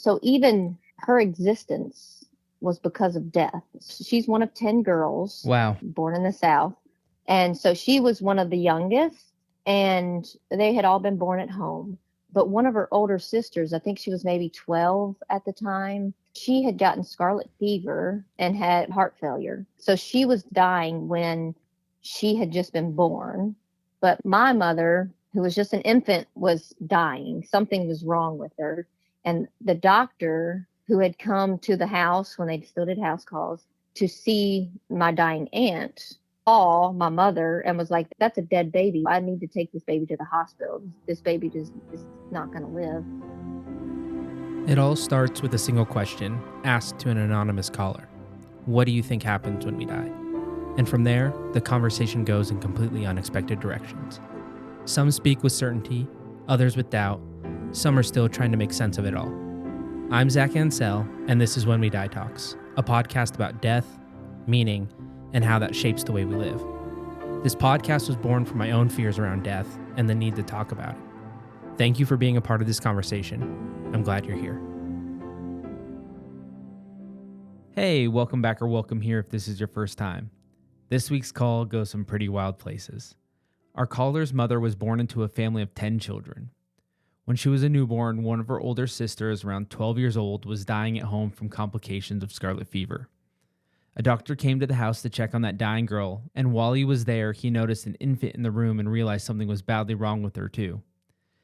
So even her existence was because of death. She's one of 10 girls. Wow. Born in the South. And so she was one of the youngest, and they had all been born at home. But one of her older sisters, I think she was maybe 12 at the time, she had gotten scarlet fever and had heart failure. So she was dying when she had just been born. But my mother, who was just an infant, was dying. Something was wrong with her. And the doctor who had come to the house when they still did house calls to see my dying aunt saw my mother and was like, that's a dead baby. I need to take this baby to the hospital. This baby just is not going to live. It all starts with a single question asked to an anonymous caller. What do you think happens when we die? And from there, the conversation goes in completely unexpected directions. Some speak with certainty, others with doubt. Some are still trying to make sense of it all. I'm Zach Ansell, and this is When We Die Talks, a podcast about death, meaning, and how that shapes the way we live. This podcast was born from my own fears around death and the need to talk about it. Thank you for being a part of this conversation. I'm glad you're here. Hey, welcome back or welcome here if this is your first time. This week's call goes some pretty wild places. Our caller's mother was born into a family of 10 children. When she was a newborn, one of her older sisters, around 12 years old, was dying at home from complications of scarlet fever. A doctor came to the house to check on that dying girl, and while he was there, he noticed an infant in the room and realized something was badly wrong with her too.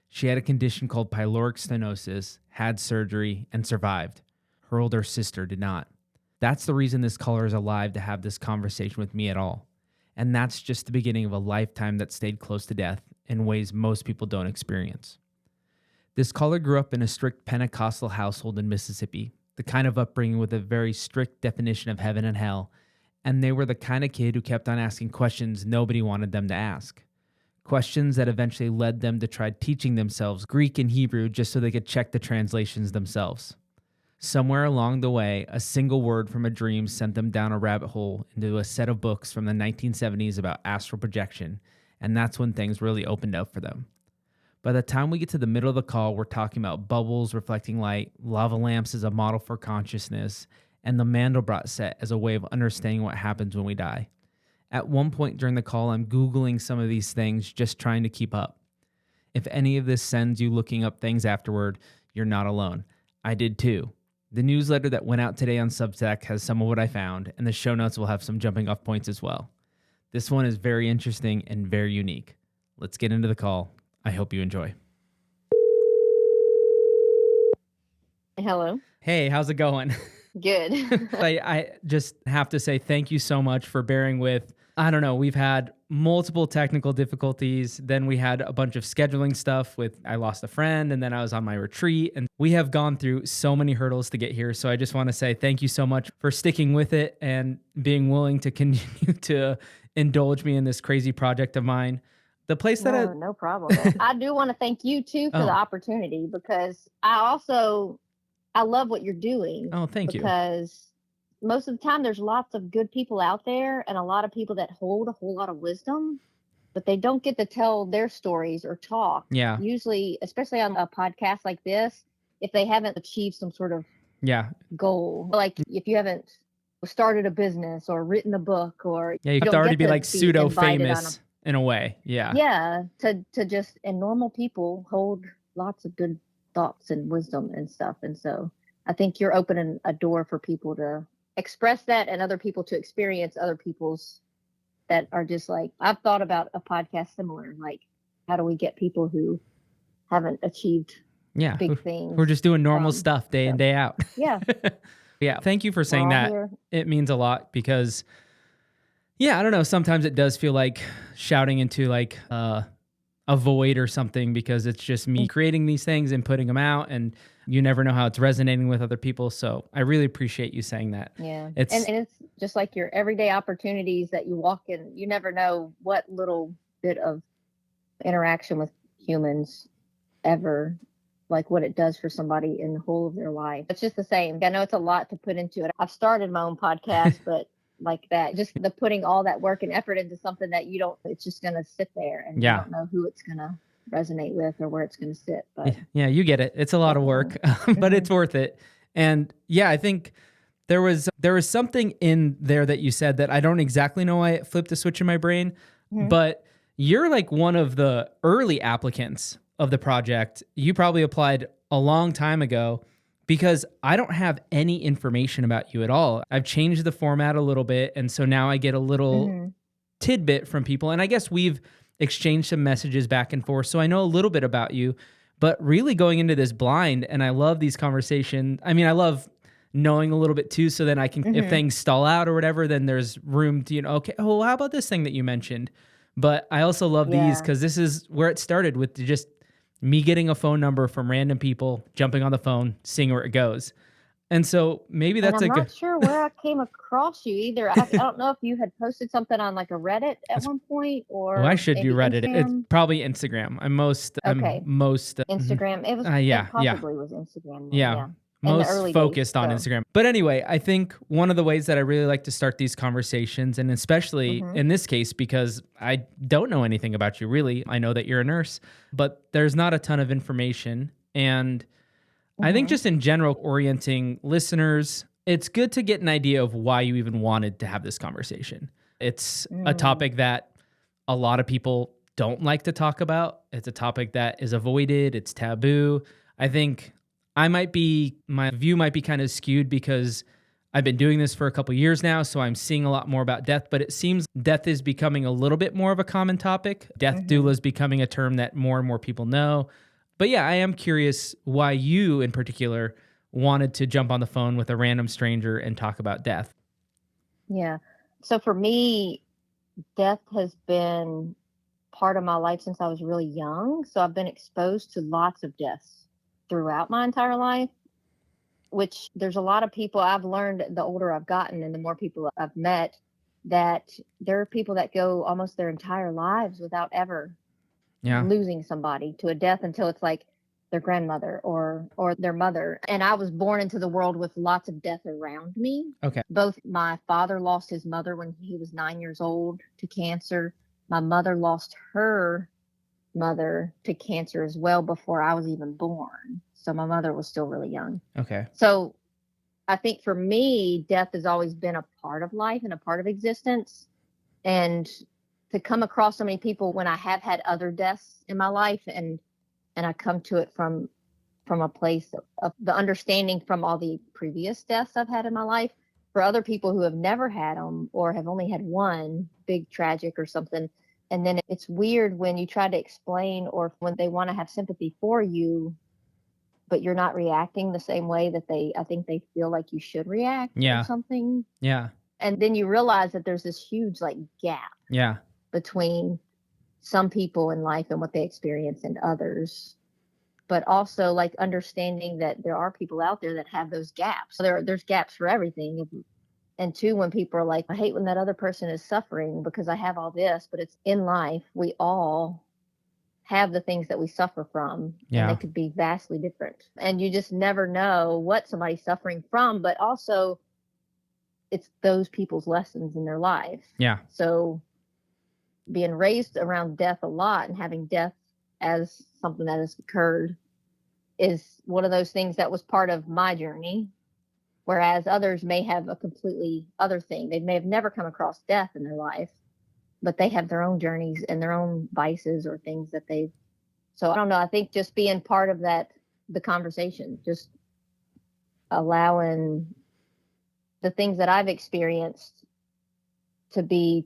She had a condition called pyloric stenosis, had surgery, and survived. Her older sister did not. That's the reason this caller is alive to have this conversation with me at all. And that's just the beginning of a lifetime that stayed close to death in ways most people don't experience. This caller grew up in a strict Pentecostal household in Mississippi, the kind of upbringing with a very strict definition of heaven and hell, and they were the kind of kid who kept on asking questions nobody wanted them to ask. Questions that eventually led them to try teaching themselves Greek and Hebrew just so they could check the translations themselves. Somewhere along the way, a single word from a dream sent them down a rabbit hole into a set of books from the 1970s about astral projection, and that's when things really opened up for them. By the time we get to the middle of the call, we're talking about bubbles reflecting light, lava lamps as a model for consciousness, and the Mandelbrot set as a way of understanding what happens when we die. At one point during the call, I'm Googling some of these things, just trying to keep up. If any of this sends you looking up things afterward, you're not alone. I did too. The newsletter that went out today on Substack has some of what I found, and the show notes will have some jumping off points as well. This one is very interesting and very unique. Let's get into the call. I hope you enjoy. Hello. Hey, how's it going? Good. I just have to say thank you so much for bearing with. I don't know, we've had multiple technical difficulties. Then we had a bunch of scheduling stuff with I lost a friend, and then I was on my retreat, and we have gone through so many hurdles to get here. So I just want to say thank you so much for sticking with it and being willing to continue to indulge me in this crazy project of mine. The place that no problem. I do want to thank you too for the opportunity, because I love what you're doing. Oh, thank you. Because most of the time there's lots of good people out there and a lot of people that hold a whole lot of wisdom, but they don't get to tell their stories or talk. Yeah. Usually, especially on a podcast like this, if they haven't achieved some sort of goal, like if you haven't started a business or written a book, or you have to already be like pseudo famous in a way. Yeah. To just, and normal people hold lots of good thoughts and wisdom and stuff. And so I think you're opening a door for people to express that and other people to experience other people's that are just like, I've thought about a podcast similar, like how do we get people who haven't achieved big things? We're just doing normal stuff day in, day out. Yeah. Yeah. Thank you for saying that. Here. It means a lot because I don't know. Sometimes it does feel like shouting into like a void or something, because it's just me creating these things and putting them out, and you never know how it's resonating with other people. So I really appreciate you saying that. Yeah. And it's just like your everyday opportunities that you walk in. You never know what little bit of interaction with humans ever, like what it does for somebody in the whole of their life. It's just the same. I know it's a lot to put into it. I've started my own podcast, but like that, just putting all that work and effort into something that it's just going to sit there, and you don't know who it's going to resonate with or where it's going to sit. But Yeah, you get it. It's a lot of work, but it's worth it. And yeah, I think there was something in there that you said that I don't exactly know why it flipped a switch in my brain, but you're like one of the early applicants of the project. You probably applied a long time ago because I don't have any information about you at all. I've changed the format a little bit, and so now I get a little tidbit from people, and I guess we've exchanged some messages back and forth, so I know a little bit about you, but really going into this blind, and I love these conversations. I mean, I love knowing a little bit too, so then I can, if things stall out or whatever, then there's room to, okay, oh, how about this thing that you mentioned? But I also love these because this is where it started with just me getting a phone number from random people, jumping on the phone, seeing where it goes. And so maybe that's I'm not sure where I came across you either. I don't know if you had posted something on like a Reddit at one point or I should do Reddit. Instagram. It's probably Instagram. I'm most Instagram. It was it possibly was Instagram. Yeah. Most focused on Instagram. But anyway, I think one of the ways that I really like to start these conversations, and especially in this case, because I don't know anything about you really. I know that you're a nurse, but there's not a ton of information. And I think just in general, orienting listeners, it's good to get an idea of why you even wanted to have this conversation. It's a topic that a lot of people don't like to talk about. It's a topic that is avoided. It's taboo. I think my view might be kind of skewed because I've been doing this for a couple years now, so I'm seeing a lot more about death, but it seems death is becoming a little bit more of a common topic. Death doula is becoming a term that more and more people know. But yeah, I am curious why you in particular wanted to jump on the phone with a random stranger and talk about death. Yeah. So for me, death has been part of my life since I was really young. So I've been exposed to lots of deaths throughout my entire life, which there's a lot of people I've learned the older I've gotten and the more people I've met, that there are people that go almost their entire lives without ever losing somebody to a death until it's like their grandmother or their mother. And I was born into the world with lots of death around me. Okay. Both my father lost his mother when he was 9 years old to cancer. My mother lost her mother to cancer as well before I was even born. So my mother was still really young. Okay. So I think for me, death has always been a part of life and a part of existence. And to come across so many people when I have had other deaths in my life and I come to it from a place of the understanding from all the previous deaths I've had in my life. For other people who have never had them or have only had one big tragic or something, and then it's weird when you try to explain or when they want to have sympathy for you, but you're not reacting the same way that I think they feel like you should react or something. Yeah. And then you realize that there's this huge like gap between some people in life and what they experience and others, but also like understanding that there are people out there that have those gaps. So there's gaps for everything. And two, when people are like, I hate when that other person is suffering because I have all this, but it's in life. We all have the things that we suffer from, and they could be vastly different. And you just never know what somebody's suffering from, but also it's those people's lessons in their life. Yeah. So being raised around death a lot and having death as something that has occurred is one of those things that was part of my journey. Whereas others may have a completely other thing. They may have never come across death in their life, but they have their own journeys and their own vices or things that so I don't know. I think just being part of the conversation, just allowing the things that I've experienced to be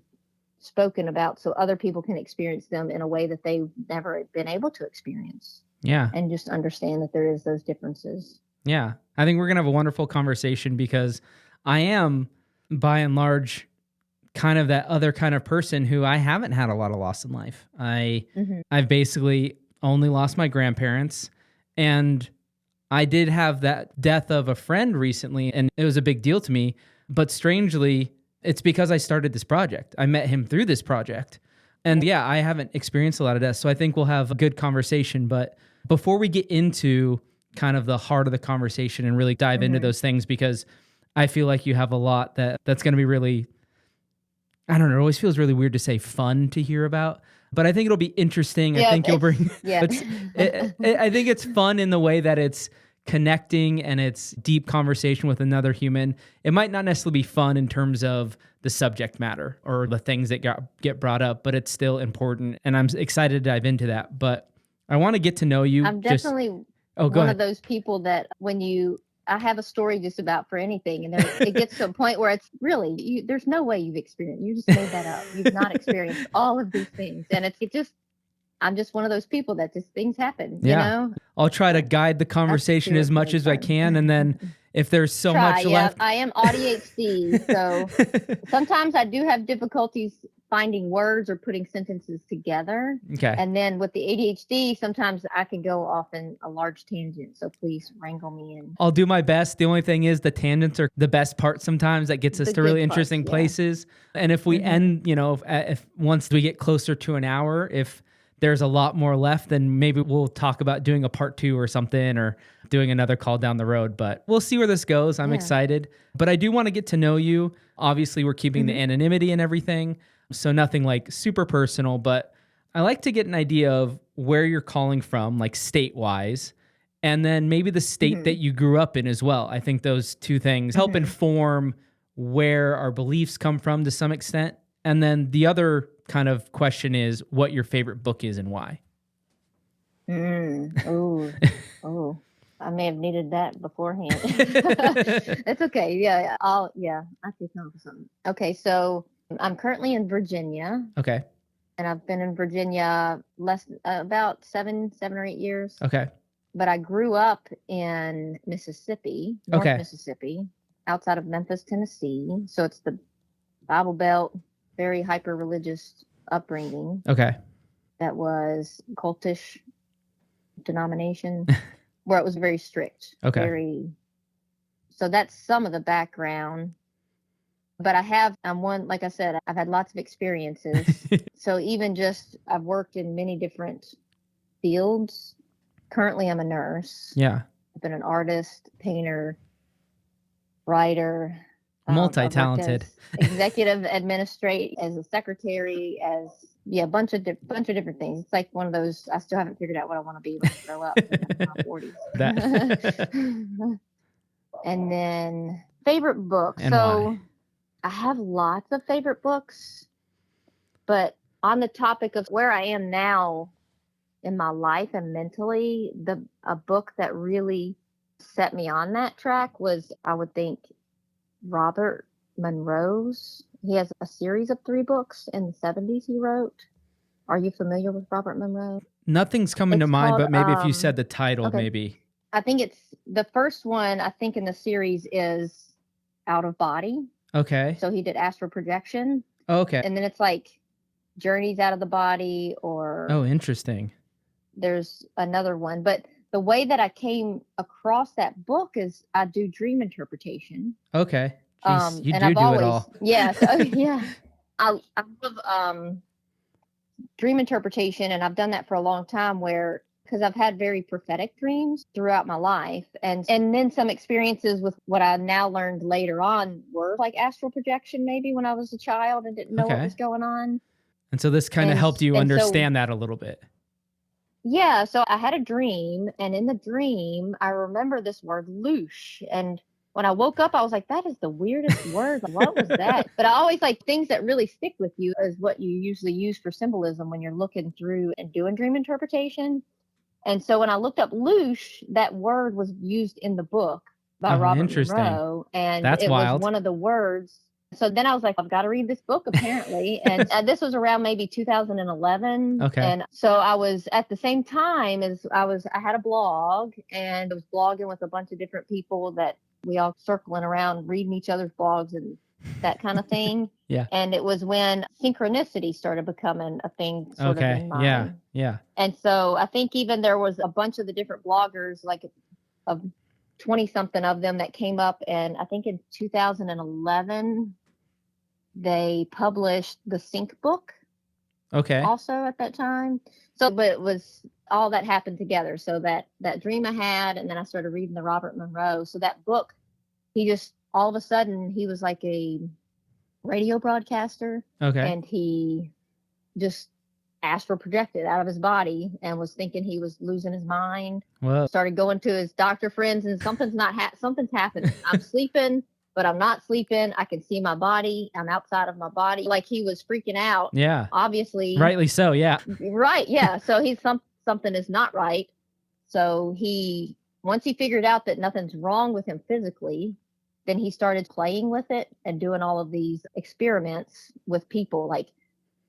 spoken about so other people can experience them in a way that they've never been able to experience. Yeah. And just understand that there is those differences. Yeah. I think we're going to have a wonderful conversation because I am, by and large, kind of that other kind of person who I haven't had a lot of loss in life. I've basically only lost my grandparents, and I did have that death of a friend recently, and it was a big deal to me. But strangely, it's because I started this project. I met him through this project. And yeah, I haven't experienced a lot of death, so I think we'll have a good conversation. But before we get into kind of the heart of the conversation and really dive into those things, because I feel like you have a lot that's going to be really, I don't know, it always feels really weird to say fun to hear about. but I think it'll be interesting. I Yeah, think you'll bring, yeah. I think it's fun in the way that it's connecting and it's deep conversation with another human. It might not necessarily be fun in terms of the subject matter or the things that get brought up, but it's still important. And I'm excited to dive into that. But I want to get to know you. I'm definitely go one ahead. of those people that I have a story just about for anything, and it gets to a point where it's really there's no way you've experienced. You just made that up. You've not experienced all of these things, and I'm just one of those people that just things happen. Yeah. You know, I'll try to guide the conversation as much as I can, and then if there's so much left, I am ADHD, so sometimes I do have difficulties finding words or putting sentences together. Okay. And then with the ADHD, sometimes I can go off in a large tangent. So please wrangle me in. I'll do my best. The only thing is the tangents are the best part sometimes that gets us to really interesting places. And if we end, if once we get closer to an hour, if there's a lot more left, then maybe we'll talk about doing a part 2 or something or doing another call down the road. But we'll see where this goes. I'm excited. But I do want to get to know you. Obviously, we're keeping the anonymity and everything. So nothing like super personal, but I like to get an idea of where you're calling from, like state-wise, and then maybe the state that you grew up in as well. I think those two things help inform where our beliefs come from to some extent. And then the other kind of question is what your favorite book is and why. Oh, I may have needed that beforehand. It's okay. Yeah, I can come up with something. Okay, so I'm currently in Virginia. Okay. And I've been in Virginia about 7 or 8 years. Okay. But I grew up in Mississippi, North Mississippi, outside of Memphis, Tennessee. So it's the Bible Belt, very hyper-religious upbringing. Okay. That was cultish denomination where it was very strict. Okay. So that's some of the background. But like I said, I've had lots of experiences. So even I've worked in many different fields. Currently, I'm a nurse. Yeah. I've been an artist, painter, writer. Multi-talented. Executive administrator, as a secretary, a bunch of different things. It's like one of those, I still haven't figured out what I want to be when I grow up in my 40s. And then favorite book. And why? I have lots of favorite books, but on the topic of where I am now in my life and mentally, a book that really set me on that track was, I would think, Robert Monroe's. He has a series of 3 books in the 70s he wrote. Are you familiar with Robert Monroe? Nothing's coming to mind, but maybe if you said the title, maybe. I think it's the first one, I think in the series is Out of Body. Okay. So he did astral projection. Okay. And then it's like Journeys Out of the Body, or oh, interesting. There's another one. But the way that I came across that book is I do dream interpretation. Okay. Jeez, you and do I've always, it all. Yeah. So, yeah. I love dream interpretation, and I've done that for a long time because I've had very prophetic dreams throughout my life. And then some experiences with what I now learned later on were like astral projection, maybe when I was a child and didn't know what was going on. And so this kind of helped you understand that a little bit. Yeah. So I had a dream, and in the dream, I remember this word loosh. And when I woke up, I was like, that is the weirdest word. Like, what was that? But I always like things that really stick with you is what you usually use for symbolism when you're looking through and doing dream interpretation. And so when I looked up loosh, that word was used in the book by Robert Monroe. And that's was one of the words. So then I was like, I've got to read this book, apparently. And this was around maybe 2011. Okay. And so I was at the same time as I had a blog, and I was blogging with a bunch of different people that we all circling around, reading each other's blogs and that kind of thing. Yeah. And it was when synchronicity started becoming a thing sort of in mine. Yeah. Yeah. And so I think even there was a bunch of the different bloggers, like of 20 something of them, that came up. And I think in 2011, they published the Sync book. Okay. Also at that time. So, but it was all that happened together. So that dream I had, and then I started reading the Robert Monroe. So that book, he just, all of a sudden, he was like a radio broadcaster. Okay. And he just astral projected out of his body and was thinking he was losing his mind. Whoa. Started going to his doctor friends and something's happening. I'm sleeping, but I'm not sleeping. I can see my body. I'm outside of my body. Like he was freaking out. Yeah. Obviously. Rightly so. Yeah. Right. Yeah. So something is not right. So once he figured out that nothing's wrong with him physically, then he started playing with it and doing all of these experiments with people like,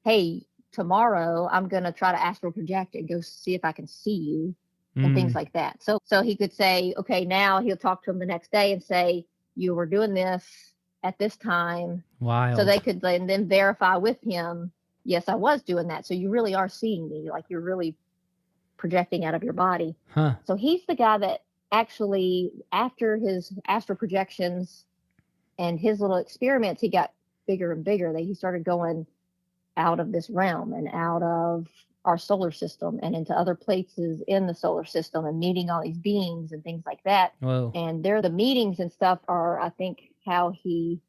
hey, tomorrow I'm going to try to astral project and go see if I can see you and things like that. So he could say, okay, now he'll talk to him the next day and say, you were doing this at this time. Wild. So they could then verify with him, yes, I was doing that. So you really are seeing me. Like you're really projecting out of your body. Huh. So he's the guy that actually, after his astral projections and his little experiments, he got bigger and bigger. He started going out of this realm and out of our solar system and into other places in the solar system and meeting all these beings and things like that. Whoa. And the meetings and stuff are, I think, how he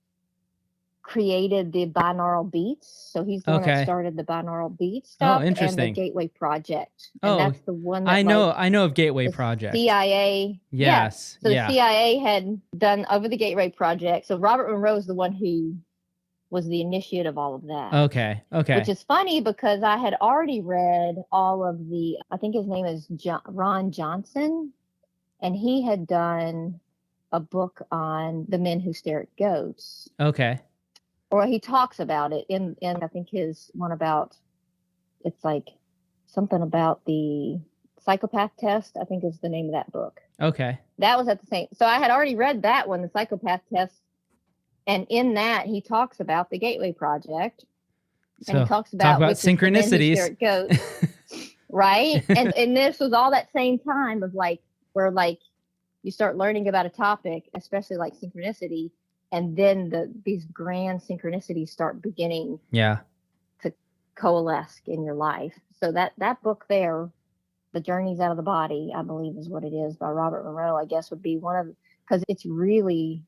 created the binaural beats. So he's the one that started the binaural beat stuff and the Gateway Project. And that's the one that I know of Gateway Project. CIA. Yes. So the CIA had done over the Gateway Project. So Robert Monroe is the one who was the initiate of all of that. Okay. Which is funny because I had already read all of I think his name is Ron Johnson, and he had done a book on the men who stare at goats. Okay. Or he talks about it in I think his one about, it's like something about the psychopath test, I think is the name of that book. Okay. That was at the same. So I had already read that one, the psychopath test. And in that, he talks about the Gateway Project. And he talks about synchronicities. Goats, right? and this was all that same time of like, where like you start learning about a topic, especially like synchronicity, and then these grand synchronicities start beginning to coalesce in your life. So that book there, The Journeys Out of the Body, I believe is what it is, by Robert Monroe, I guess would be one of, because it's really,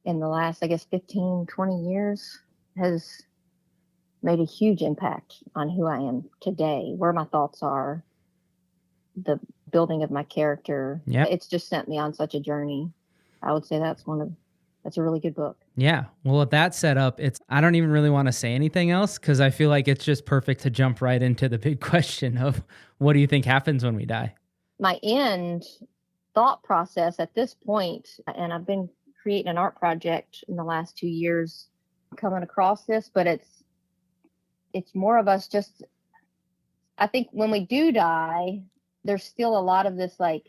in the last, I guess, 15, 20 years, has made a huge impact on who I am today, where my thoughts are, the building of my character. Yeah. It's just sent me on such a journey. I would say that's a really good book. Yeah. Well, with that set up, I don't even really want to say anything else because I feel like it's just perfect to jump right into the big question of what do you think happens when we die? My end thought process at this point, and I've been creating an art project in the last 2 years coming across this, but it's more of us just, I think when we do die, there's still a lot of this like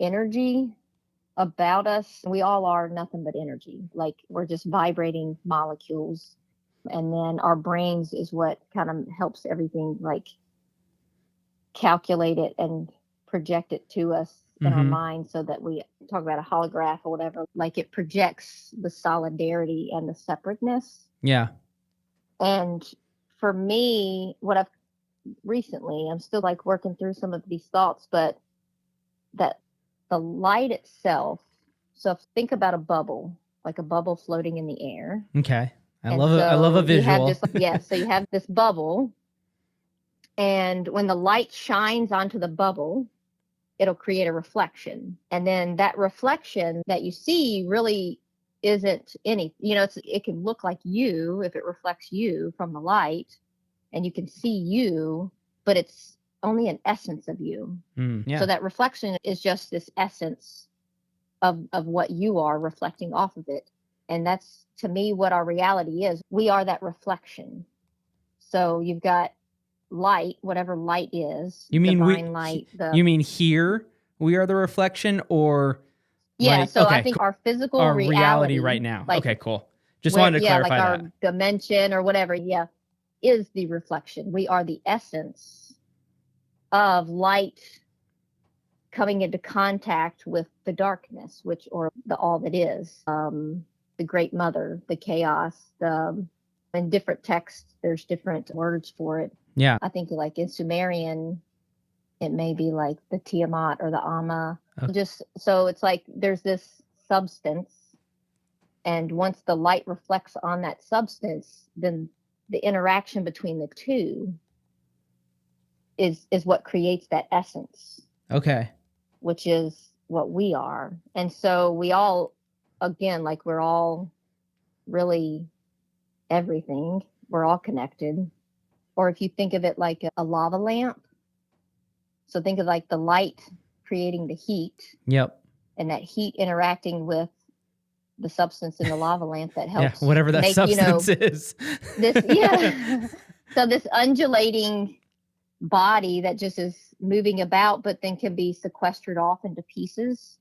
energy about us. We all are nothing but energy. Like we're just vibrating molecules. And then our brains is what kind of helps everything like calculate it and project it to us in our mind, so that we talk about a holograph or whatever, like it projects the solidarity and the separateness. Yeah. And for me, what I've recently, I'm still like working through some of these thoughts, but that the light itself, so think about a bubble, like a bubble floating in the air. Okay. I love a visual. So you have this bubble, and when the light shines onto the bubble, it'll create a reflection. And then that reflection that you see really isn't it can look like you if it reflects you from the light, and you can see you, but it's only an essence of you. So that reflection is just this essence of what you are reflecting off of it. And that's, to me, what our reality is. We are that reflection. So you've got light, whatever light is. You mean light? You mean here we are the reflection, or? Yeah. Like, so okay. I think our physical our reality right now. Like, okay, cool. Just wanted to clarify like that. Our dimension or whatever. Yeah, is the reflection. We are the essence of light coming into contact with the darkness, or the all that is, the great mother, the chaos. In different texts, there's different words for it. Yeah. I think like in Sumerian, it may be like the Tiamat or the Amma. Okay. Just so it's like there's this substance, and once the light reflects on that substance, then the interaction between the two is what creates that essence, Okay. which is what we are. And so we all, again, like we're all really everything. We're all connected. Or if you think of it like a lava lamp, so think of like the light creating the heat, Yep. and that heat interacting with the substance in the lava lamp that Yeah. helps Whatever that make, substance is. this, yeah. So this undulating body that just is moving about, but then can be sequestered off into pieces.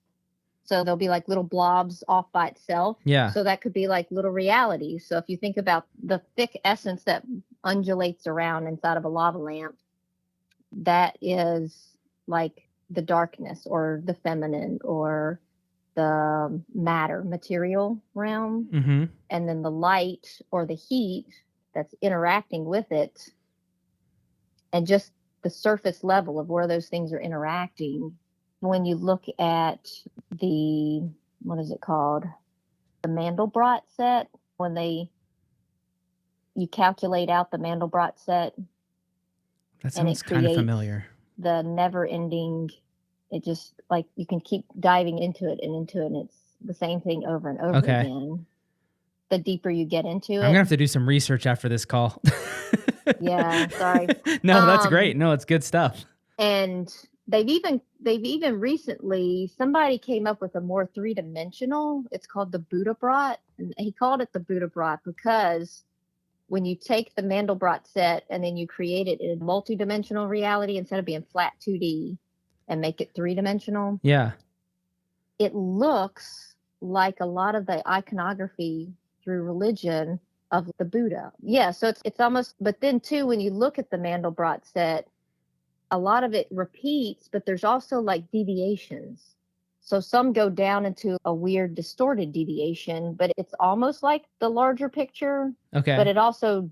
So there'll be like little blobs off by itself. Yeah. So that could be like little realities. So if you think about the thick essence that undulates around inside of a lava lamp, that is like the darkness or the feminine or the material realm. Mm-hmm. And then the light or the heat that's interacting with it, and just the surface level of where those things are interacting. When you look at the, what is it called? The Mandelbrot set, when you calculate out the Mandelbrot set. That sounds kind of familiar. The never ending, it just like you can keep diving into it, and it's the same thing over and over again. The deeper you get into it. I'm gonna have to do some research after this call. Yeah, sorry. No, that's great. No, it's good stuff. And they've even recently, somebody came up with a more three-dimensional, it's called the Buddha-brot, and he called it the Buddha-brot because when you take the Mandelbrot set and then you create it in multi-dimensional reality instead of being flat 2D and make it three-dimensional, yeah, it looks like a lot of the iconography through religion of the Buddha. Yeah, so it's almost, but then too, when you look at the Mandelbrot set, a lot of it repeats, but there's also like deviations. So some go down into a weird distorted deviation, but it's almost like the larger picture. Okay. But it also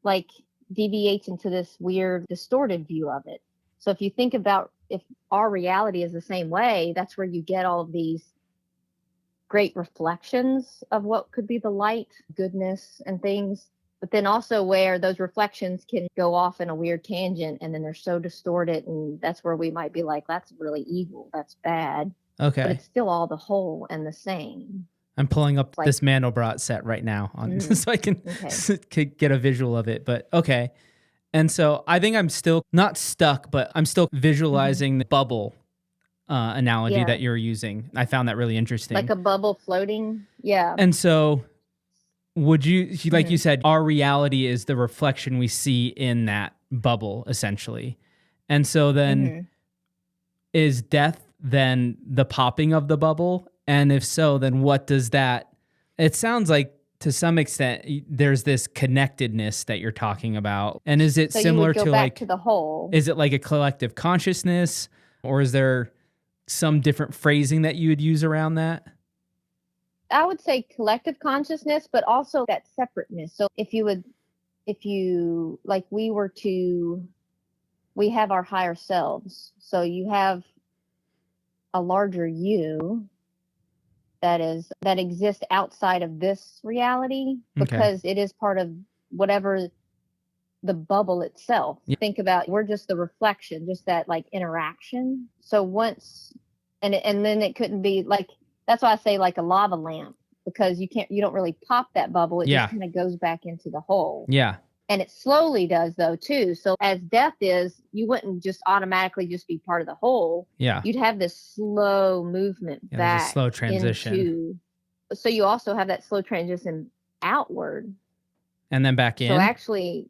like deviates into this weird distorted view of it. So if you think about if our reality is the same way, that's where you get all of these great reflections of what could be the light, goodness, and things. But then also where those reflections can go off in a weird tangent, and then they're so distorted, and that's where we might be like, that's really evil, that's bad. Okay. But it's still all the whole and the same. I'm pulling up this Mandelbrot set right now on so I can get a visual of it. But okay. And so I think I'm still not stuck, but I'm still visualizing the bubble analogy that you're using. I found that really interesting. Like a bubble floating. Yeah. And so would you, like you said, our reality is the reflection we see in that bubble, essentially. And so then is death then the popping of the bubble? And if so, then what does that, it sounds like to some extent there's this connectedness that you're talking about. And is it similar to like to the whole? Is it like a collective consciousness, or is there some different phrasing that you would use around that? I would say collective consciousness, but also that separateness. So if you like, we have our higher selves. So you have a larger you that exists outside of this reality, because it is part of whatever the bubble itself. Think about, we're just the reflection, just that like interaction. So once, and then it couldn't be like, that's why I say like a lava lamp, because you don't really pop that bubble. It just kind of goes back into the hole. Yeah. And it slowly does though too. So as death is, you wouldn't just automatically just be part of the whole. Yeah. You'd have this slow movement back. A slow transition. So you also have that slow transition outward. And then back in. So actually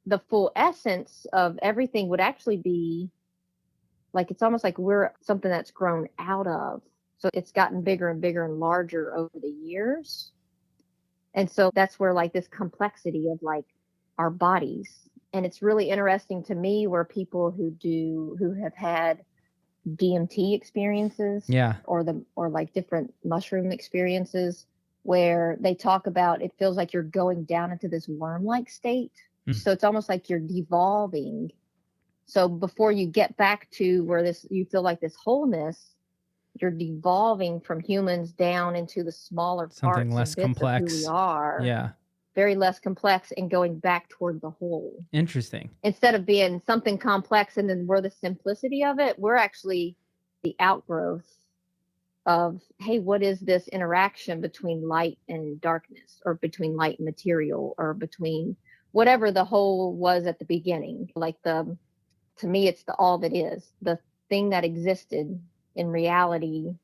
the full essence of everything would actually be like, it's almost like we're something that's grown out of. So it's gotten bigger and bigger and larger over the years. And so that's where like this complexity of like our bodies. And it's really interesting to me where people who have had DMT experiences, or like different mushroom experiences, where they talk about, it feels like you're going down into this worm-like state. So it's almost like you're devolving. So before you get back to where you feel like this wholeness, you're devolving from humans down into the smaller something parts less and bits complex of who we are. Yeah. very less complex and going back toward the whole. Interesting. Instead of being something complex and then we're the simplicity of it, we're actually the outgrowth of, hey, what is this interaction between light and darkness, or between light and material, or between whatever the whole was at the beginning. Like to me, it's the all that is, the thing that existed in reality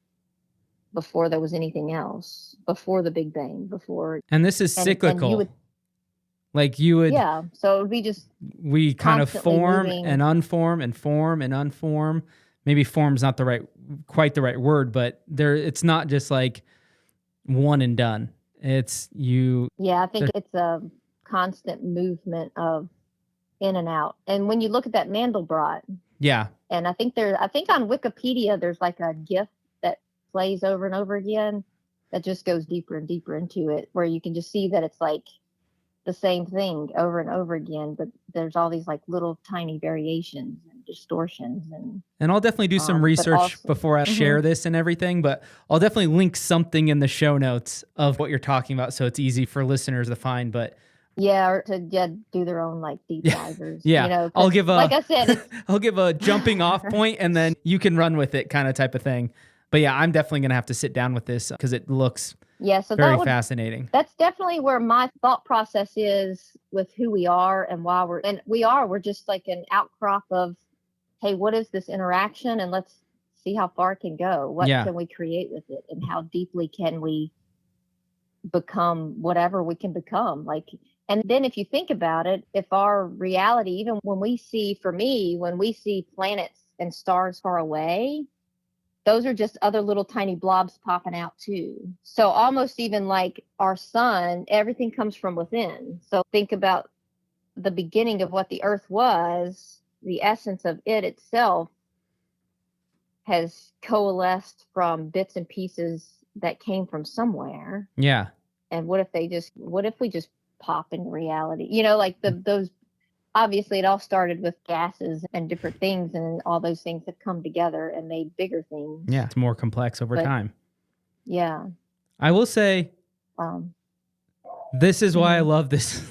before there was anything else, before the Big Bang, before. And this is cyclical. Yeah. So it would be just, we kind of form moving. And unform and form and unform. Maybe form's not quite the right word, but it's not just like one and done. It's you. Yeah, I think it's a constant movement of in and out. And when you look at that Mandelbrot, yeah, and I think on Wikipedia there's like a GIF that plays over and over again that just goes deeper and deeper into it, where you can just see that it's like the same thing over and over again, but there's all these like little tiny variations and distortions. And I'll definitely do some research before I share this and everything, but I'll definitely link something in the show notes of what you're talking about, so it's easy for listeners to find. But yeah, or to do their own like deep divers. Yeah, you know, I'll give like I said, I'll give a jumping off point, and then you can run with it, kind of type of thing. But yeah, I'm definitely gonna have to sit down with this because it looks very fascinating. That's definitely where my thought process is with who we are and why we're just like an outcrop of, hey, what is this interaction? And let's see how far it can go. What can we create with it? And how deeply can we become whatever we can become? Like, and then if you think about it, if our reality, even when we see planets and stars far away, those are just other little tiny blobs popping out too. So almost even like our sun, everything comes from within. So think about the beginning of what the earth was. The essence of it itself has coalesced from bits and pieces that came from somewhere. Yeah. And what if we just pop into reality? You know, like those, obviously it all started with gases and different things, and all those things have come together and made bigger things. Yeah, it's more complex over time. Yeah. I will say, this is why I love this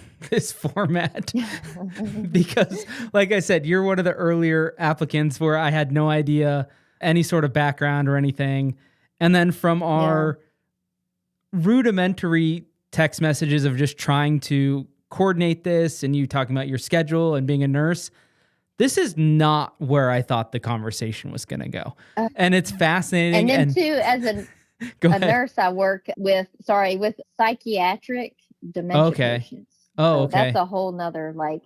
format, because like I said, you're one of the earlier applicants where I had no idea any sort of background or anything. And then from our rudimentary text messages of just trying to coordinate this, and you talking about your schedule and being a nurse, this is not where I thought the conversation was going to go. And it's fascinating. And then too, as a nurse, I work with psychiatric dementia patients. Oh, okay. That's a whole nother like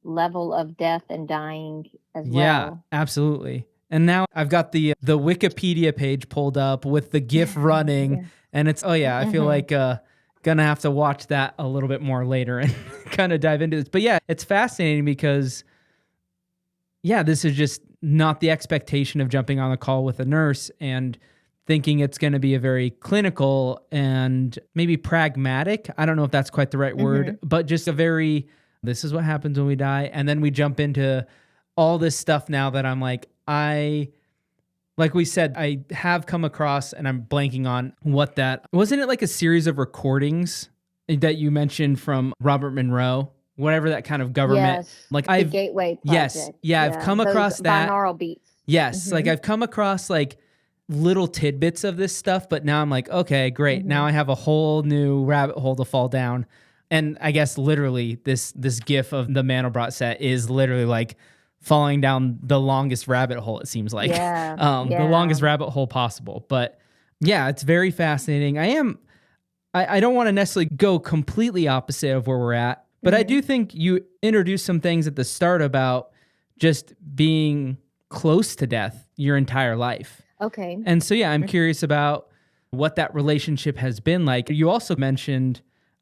level of death and dying as well. Yeah, absolutely. And now I've got the Wikipedia page pulled up with the GIF running, and it's I feel like gonna have to watch that a little bit more later and kind of dive into this. But yeah, it's fascinating because this is just not the expectation of jumping on a call with a nurse and thinking it's going to be a very clinical and maybe pragmatic. I don't know if that's quite the right word, but just this is what happens when we die. And then we jump into all this stuff now that I'm like we said, I have come across, and I'm blanking on wasn't it like a series of recordings that you mentioned from Robert Monroe? Whatever that kind of government, the Gateway Project. I've come across that. Binaural beats. Yes, like I've come across like little tidbits of this stuff, but now I'm like, okay, great. Now I have a whole new rabbit hole to fall down. And I guess literally this GIF of the Mandelbrot set is literally like falling down the longest rabbit hole, it seems like. The longest rabbit hole possible. But yeah, it's very fascinating. I don't want to necessarily go completely opposite of where we're at, but I do think you introduced some things at the start about just being close to death your entire life. Okay. And so, I'm curious about what that relationship has been like. You also mentioned,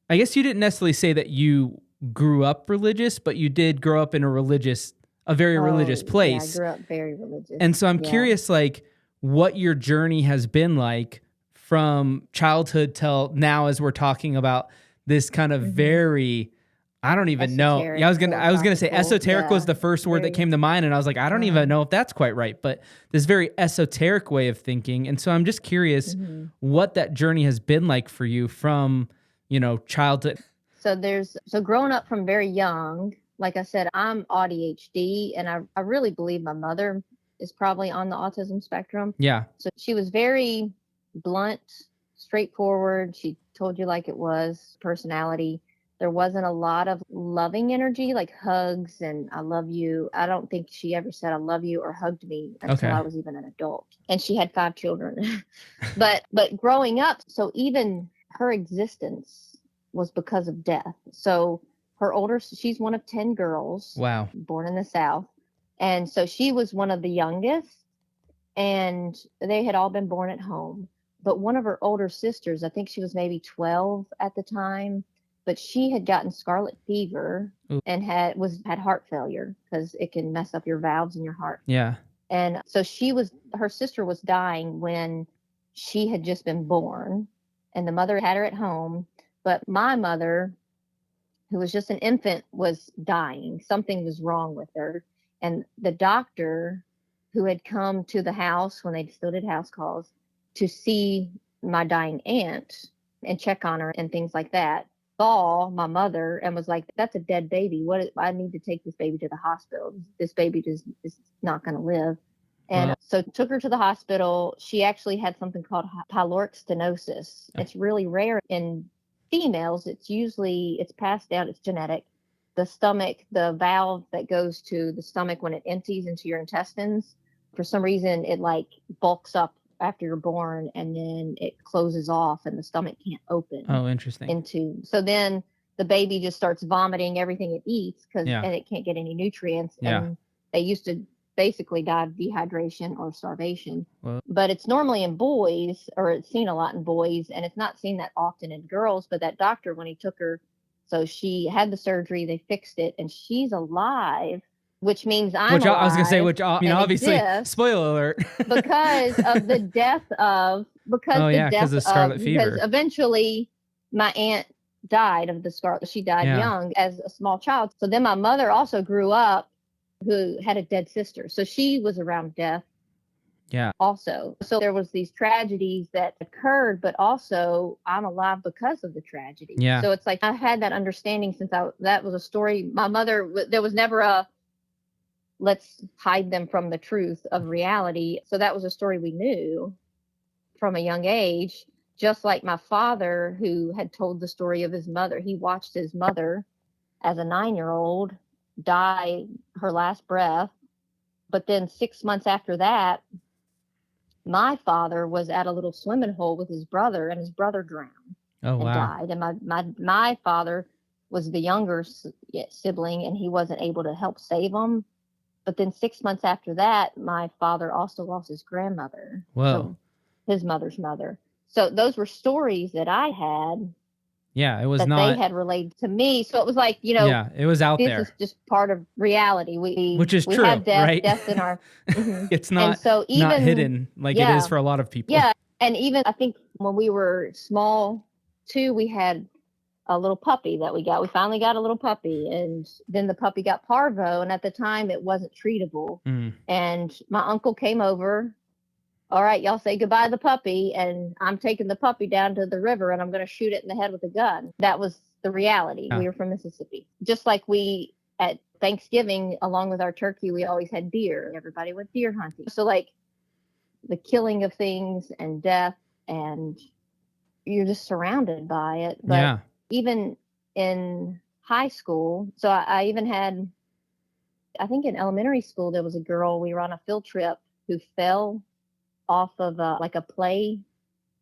I guess you didn't necessarily say that you grew up religious, but you did grow up in a very religious place. Yeah, I grew up very religious. And so I'm curious, like, what your journey has been like from childhood till now, as we're talking about this kind of very, I don't even know. Yeah, I was gonna say esoteric was the first word that came to mind, and I was like, I don't even know if that's quite right, but this very esoteric way of thinking. And so I'm just curious what that journey has been like for you from, childhood. So growing up from very young, like I said, I'm ADHD, and I really believe my mother is probably on the autism spectrum. Yeah. So she was very blunt, straightforward. She told you like it was, personality. There wasn't a lot of loving energy, like hugs and I love you. I don't think she ever said I love you or hugged me until Okay. I was even an adult. And she had 5 children. but growing up, so even her existence was because of death. So she's one of 10 girls. Wow. Born in the South. And so she was one of the youngest, and they had all been born at home. But one of her older sisters, I think she was maybe 12 at the time, but she had gotten scarlet fever. Ooh. And had heart failure, because it can mess up your valves in your heart. Yeah. And so her sister was dying when she had just been born, and the mother had her at home. But my mother, who was just an infant, was dying. Something was wrong with her. And the doctor who had come to the house when they still did house calls to see my dying aunt and check on her and things like that, saw my mother and was like, that's a dead baby. I need to take this baby to the hospital. This baby is not going to live. And so took her to the hospital. She actually had something called pyloric stenosis. It's really rare in females. It's passed down. It's genetic. The stomach, the valve that goes to the stomach when it empties into your intestines, for some reason it like bulks up after you're born, and then it closes off and the stomach can't open. Oh, interesting. So then the baby just starts vomiting everything it eats and it can't get any nutrients. Yeah. And they used to basically die of dehydration or starvation. Well, but it's normally in boys, or it's seen a lot in boys, and it's not seen that often in girls. But that doctor, when he took her, so she had the surgery, they fixed it, and she's alive, which means I'm alive. I was going to say, obviously, spoiler alert. because of the death of, because of scarlet fever. Because eventually my aunt died of the scarlet. She died young as a small child. So then my mother also grew up, who had a dead sister. So she was around death. Yeah. Also. So there was these tragedies that occurred, but also I'm alive because of the tragedy. Yeah. So it's like I had that understanding since that was a story. My mother, there was never a let's hide them from the truth of reality. So that was a story we knew from a young age, just like my father, who had told the story of his mother. He watched his mother as a 9-year-old die her last breath. But then 6 months after that, my father was at a little swimming hole with his brother, and his brother drowned and died. And my father was the younger sibling, and he wasn't able to help save him. But then 6 months after that, my father also lost his grandmother. Whoa. So his mother's mother. So those were stories that I had. Yeah, it was that they had relayed to me. So it was like, it was out there. This is just part of reality. Which is true, have death, right? Death in our. Mm-hmm. It's not, not hidden like it is for a lot of people. Yeah, and even I think when we were small too, we had a little puppy that we got. We finally got a little puppy, and then the puppy got parvo, and at the time it wasn't treatable. And my uncle came over. All right, y'all say goodbye to the puppy, and I'm taking the puppy down to the river, and I'm going to shoot it in the head with a gun. That was the reality. We were from Mississippi. Just like we, at Thanksgiving, along with our turkey, we always had deer. Everybody went deer hunting. So like the killing of things and death, and you're just surrounded by it. But even in high school, so I even had, I think in elementary school, there was a girl, we were on a field trip, who fell off of like a play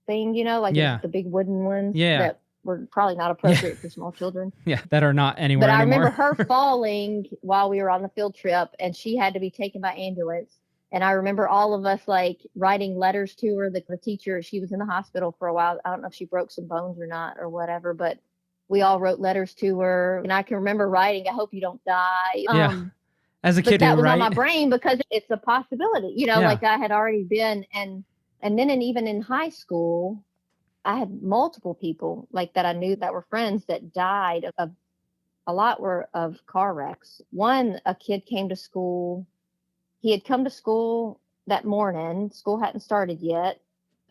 thing, the big wooden ones that were probably not appropriate for small children. Yeah, that are not anywhere But I anymore. remember her falling while we were on the field trip, and she had to be taken by ambulance. And I remember all of us like writing letters to her. The teacher, she was in the hospital for a while. I don't know if she broke some bones or not or whatever, but we all wrote letters to her. And I can remember writing, I hope you don't die. As a kid, that was right? on my brain because it's a possibility, like I had already been. And then even in high school, I had multiple people like that I knew that were friends that died of, a lot were of car wrecks. A kid came to school. He had come to school that morning. School hadn't started yet.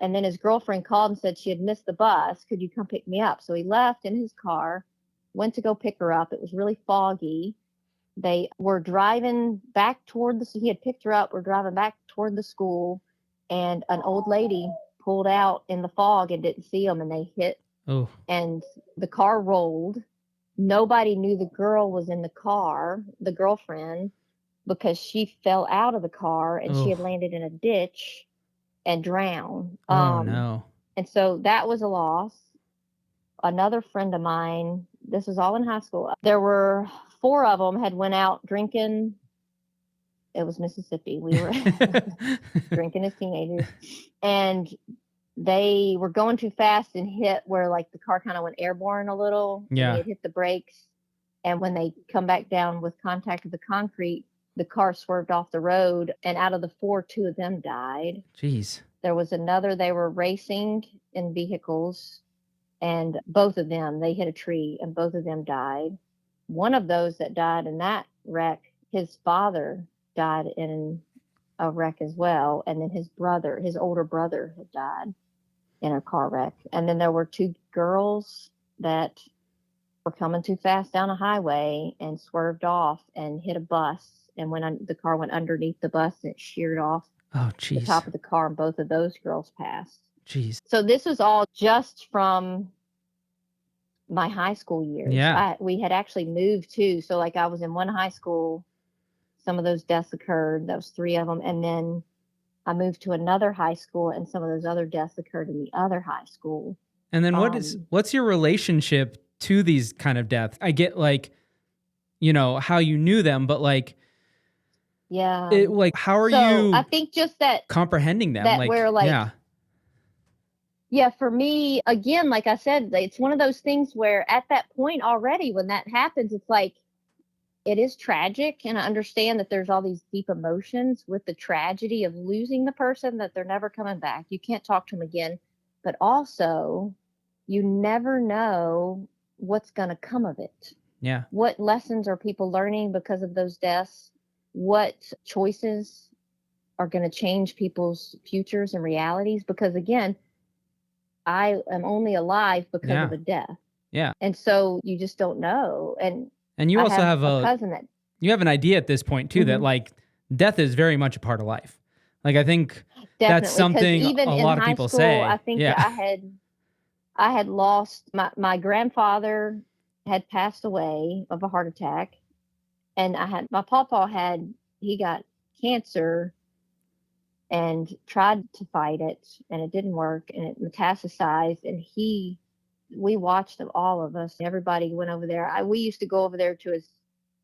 And then his girlfriend called and said she had missed the bus. Could you come pick me up? So he left in his car, went to go pick her up. It was really foggy. They were driving back toward he had picked her up. We're driving back toward the school, and an old lady pulled out in the fog and didn't see them, and they hit. Oh. And the car rolled. Nobody knew the girl was in the car, the girlfriend, because she fell out of the car and she had landed in a ditch and drowned. Oh, no. And so that was a loss. Another friend of mine, this was all in high school. There were 4 of them had went out drinking. It was Mississippi. We were drinking as teenagers. And they were going too fast and hit where like the car kind of went airborne a little. Yeah. They had hit the brakes. And when they come back down with contact with the concrete, the car swerved off the road. And out of the 4, 2 of them died. Jeez. There was another, they were racing in vehicles. And both of them, they hit a tree and both of them died. One of those that died in that wreck, his father died in a wreck as well. And then his older brother had died in a car wreck. And then there were 2 girls that were coming too fast down a highway and swerved off and hit a bus. And when the car went underneath the bus, and it sheared off the top of the car, and both of those girls passed. Jeez. So this was all just from my high school years. Yeah. We had actually moved too. So like I was in one high school, some of those deaths occurred. That was 3 of them. And then I moved to another high school, and some of those other deaths occurred in the other high school. And then what's your relationship to these kind of deaths? I get like, how you knew them, but like, yeah, how are you? I think just that comprehending them, that where like, yeah, for me, again, like I said, it's one of those things where at that point already, when that happens, it's like, it is tragic. And I understand that there's all these deep emotions with the tragedy of losing the person, that they're never coming back. You can't talk to them again. But also, you never know what's going to come of it. Yeah. What lessons are people learning because of those deaths? What choices are going to change people's futures and realities? Because again, I am only alive because of a death. Yeah. And so you just don't know. And you also have a cousin that you have an idea at this point too, that like death is very much a part of life. Like I think that's something even a lot of people say. I think that I had lost my grandfather had passed away of a heart attack, and my pawpaw he got cancer and tried to fight it, and it didn't work, and it metastasized, and we watched all of us. Everybody went over there. We used to go over there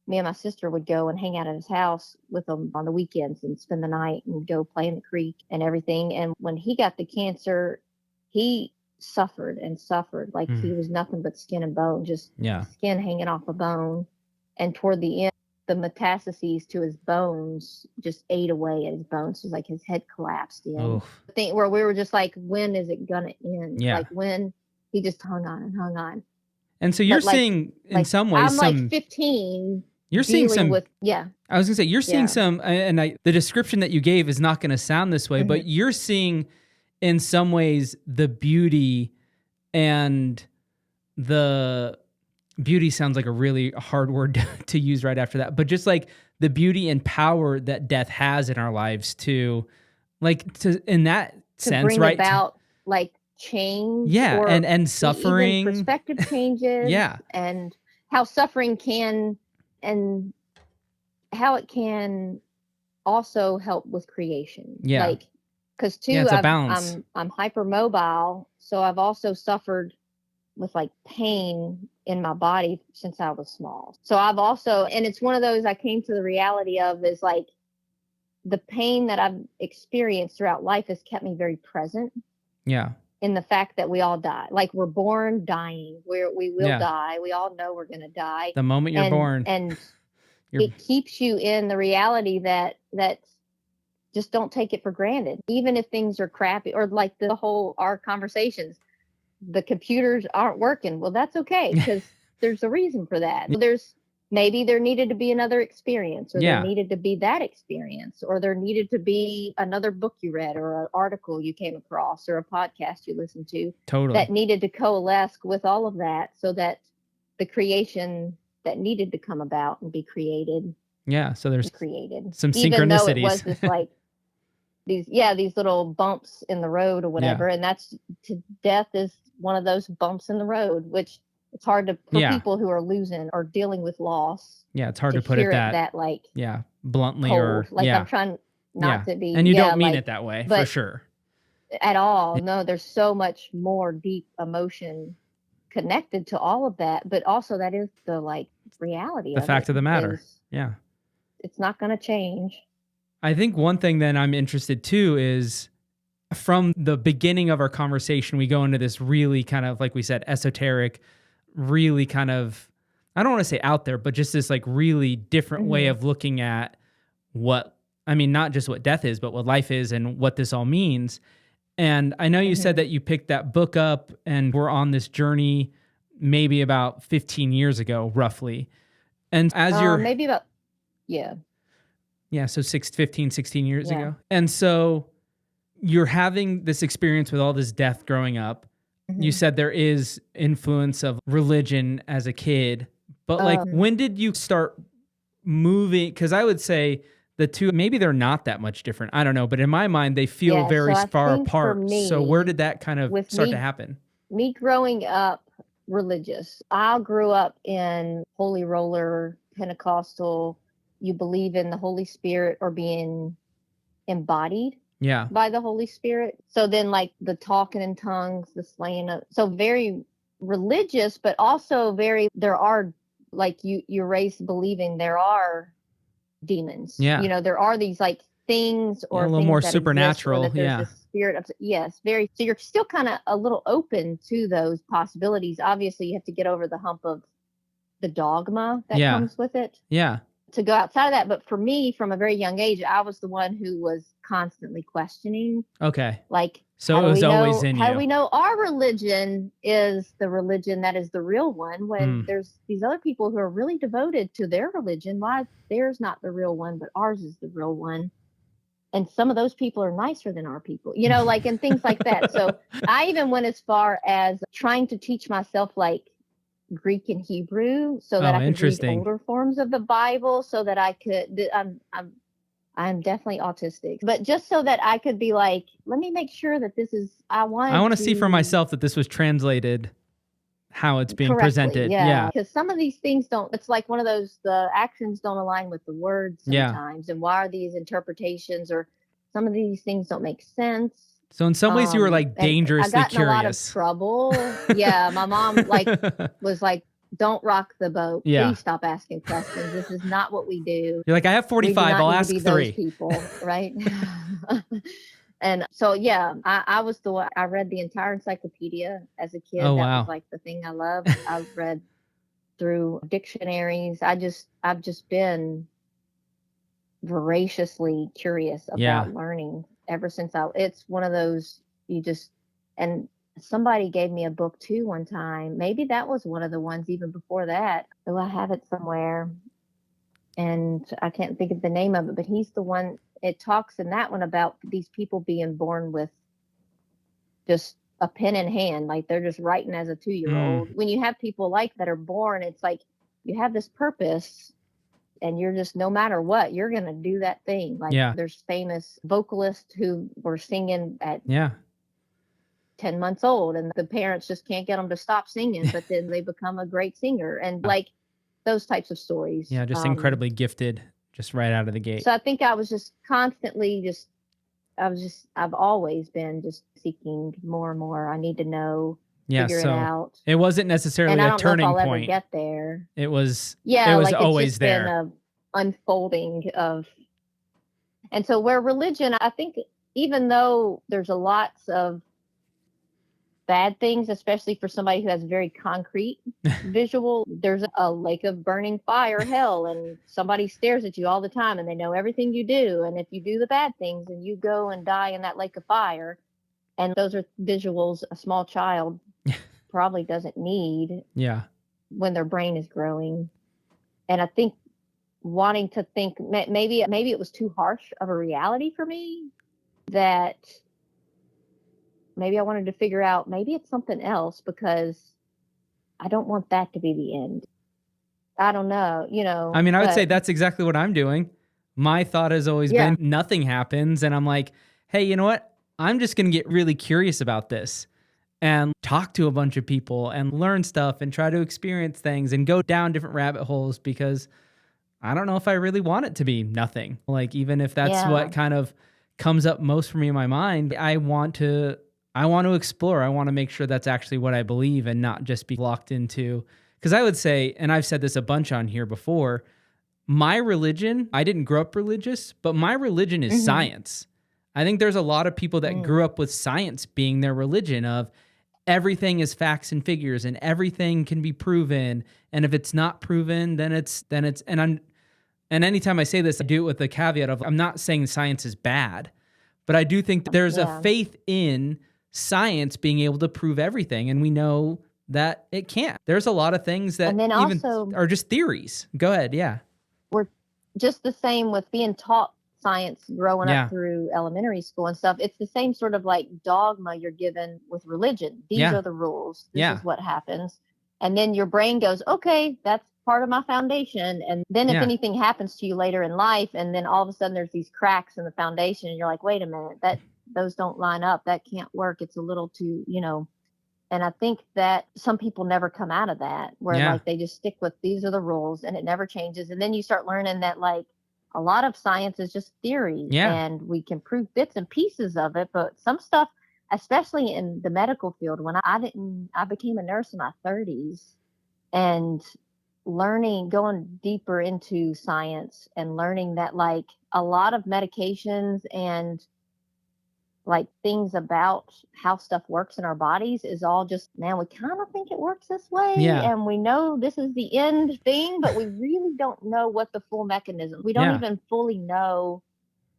me and my sister would go and hang out at his house with him on the weekends and spend the night and go play in the creek and everything. And when he got the cancer, he suffered and suffered. Like he was nothing but skin and bone, just skin hanging off a bone. And toward the end, the metastases to his bones just ate away at his bones. So it was like his head collapsed in. Oh. The thing where we were just like, when is it going to end? Yeah. Like when he just hung on and hung on. And so you're seeing in some ways, I'm like 15. You're seeing some. I was gonna say you're seeing some, and the description that you gave is not gonna sound this way, but you're seeing, in some ways, the beauty, and the beauty sounds like a really hard word to use right after that, but just like the beauty and power that death has in our lives to in that sense, bring right? About like change, and suffering, perspective changes, and how suffering can. And how it can also help with creation. Yeah. Like, because too, it's a balance. I'm hypermobile, so I've also suffered with like pain in my body since I was small. So I've also, and it's one of those I came to the reality of is like the pain that I've experienced throughout life has kept me very present. Yeah. In the fact that we all die. Like we're born dying. We will die. We all know we're going to die. The moment you're born. And it keeps you in the reality that just don't take it for granted. Even if things are crappy, or like our conversations, the computers aren't working. Well, that's okay, because there's a reason for that. Maybe there needed to be another experience, or there needed to be that experience, or there needed to be another book you read, or an article you came across, or a podcast you listened to. Totally. That needed to coalesce with all of that so that the creation that needed to come about and be created. Yeah. So there's created. some Even though it was synchronicities. this like these little bumps in the road or whatever. Yeah. And that's death is one of those bumps in the road, which it's hard for Yeah. people who are losing or dealing with loss. Yeah. It's hard to put hear it that like yeah, bluntly cold. or Like yeah. I'm trying not to be. And you yeah, don't mean like, it that way but for sure. At all. No, there's so much more deep emotion connected to all of that, but also that is the like reality The of fact it, of the matter. because Yeah. it's not going to change. I think one thing that I'm interested too is from the beginning of our conversation, we go into this really kind of, like we said, esoteric, really kind of, I don't want to say out there, but just this like really different way of looking at what, I mean, not just what death is, but what life is and what this all means. And I know you said that you picked that book up and we're on this journey maybe about 15 years ago, roughly. And as you're maybe about, yeah. Yeah, so 16 years ago. And so you're having this experience with all this death growing up. You said there is influence of religion as a kid, but like when did you start moving? Because I would say the two, maybe they're not that much different. I don't know, but in my mind, they feel very far apart. So where did that kind of start to happen? Me growing up religious, I grew up in Holy Roller, Pentecostal. You believe in the Holy Spirit or being embodied by the Holy Spirit. So then like the talking in tongues, the slaying of, so very religious, but also very, there are, like you're raised believing there are demons. You know, there are these like things or a little things more that supernatural. exist, or that there's a spirit of, yes, very, so you're still kind of a little open to those possibilities. Obviously you have to get over the hump of the dogma that comes with it. To go outside of that. But for me, from a very young age, I was the one who was constantly questioning. Like, so it was always in you. How do we know our religion is the religion that is the real one when there's these other people who are really devoted to their religion? Why theirs not the real one, but ours is the real one? And some of those people are nicer than our people, you know, like, and things like that. So I even went as far as trying to teach myself like Greek and Hebrew so that I could read older forms of the Bible, so that I could, I'm definitely autistic, but just so that I could be like, let me make sure that this is, I want to see for myself that this was translated how it's being presented. Yeah. Because some of these things don't, it's like one of those, the actions don't align with the words sometimes. And why are these interpretations, or some of these things don't make sense. So in some ways you were like dangerously curious. I got in a lot of trouble. Yeah. My mom like was like, don't rock the boat. Please stop asking questions. This is not what we do. You're like, I have 45. I'll ask 3. Those people, right? And so, yeah, I was the one, I read the entire encyclopedia as a kid. Oh, that was like the thing I loved. I read through dictionaries. I've just been voraciously curious about learning ever since it's one of those, and somebody gave me a book too one time. Maybe that was one of the ones even before that. Oh, I have it somewhere and I can't think of the name of it, but he's the one, it talks in that one about these people being born with just a pen in hand. Like they're just writing as a 2-year-old. When you have people like that are born, it's like you have this purpose and you're just, no matter what, you're going to do that thing. Like there's famous vocalists who were singing at 10 months old and the parents just can't get them to stop singing, but then they become a great singer, and like those types of stories. Yeah, just incredibly gifted just right out of the gate. So I think I was just constantly I've always been just seeking more and more. I need to know, figure it out. It wasn't necessarily a turning point. I'll ever get there. It was like always it's just there. Been a unfolding of, and so where religion, I think, even though there's a lots of bad things, especially for somebody who has very concrete visual, there's a lake of burning fire, hell, and somebody stares at you all the time and they know everything you do. And if you do the bad things and you go and die in that lake of fire, and those are visuals a small child probably doesn't need when their brain is growing. And I think wanting to think, maybe it was too harsh of a reality for me, that maybe I wanted to figure out, maybe it's something else, because I don't want that to be the end. I don't know, I mean, I would say but that's exactly what I'm doing. My thought has always yeah, been nothing happens. And I'm like, hey, you know what? I'm just going to get really curious about this and talk to a bunch of people and learn stuff and try to experience things and go down different rabbit holes because I don't know if I really want it to be nothing. Like, even if that's yeah. what kind of comes up most for me in my mind, I want to explore. I want to make sure that's actually what I believe and not just be locked into. Because I would say, and I've said this a bunch on here before, my religion, I didn't grow up religious, but my religion is Mhm. science. I think there's a lot of people that Mm. grew up with science being their religion of everything is facts and figures and everything can be proven. And if it's not proven, then it's and anytime I say this, I do it with the caveat of I'm not saying science is bad, but I do think that there's a Yeah. faith in science being able to prove everything. And we know that it can't. There's a lot of things And that then even also, are just theories. Go ahead. Yeah. we're just the same with being taught science growing up Yeah. through elementary school and stuff. It's the same sort of like dogma you're given with religion. These Yeah. are the rules. This Yeah. is what happens. And then your brain goes, okay, that's part of my foundation. And then if Yeah. anything happens to you later in life, and then all of a sudden there's these cracks in the foundation, and you're like, wait a minute, that those don't line up. That can't work. It's a little too. And I think that some people never come out of that, where Yeah. like they just stick with these are the rules and it never changes. And then you start learning that like a lot of science is just theory Yeah. and we can prove bits and pieces of it. But some stuff, especially in the medical field, when I became a nurse in my 30s, and going deeper into science and learning that like a lot of medications and like things about how stuff works in our bodies is all just, man, we kind of think it works this way Yeah. and we know this is the end thing, but we really don't know what the full mechanism. We don't Yeah. even fully know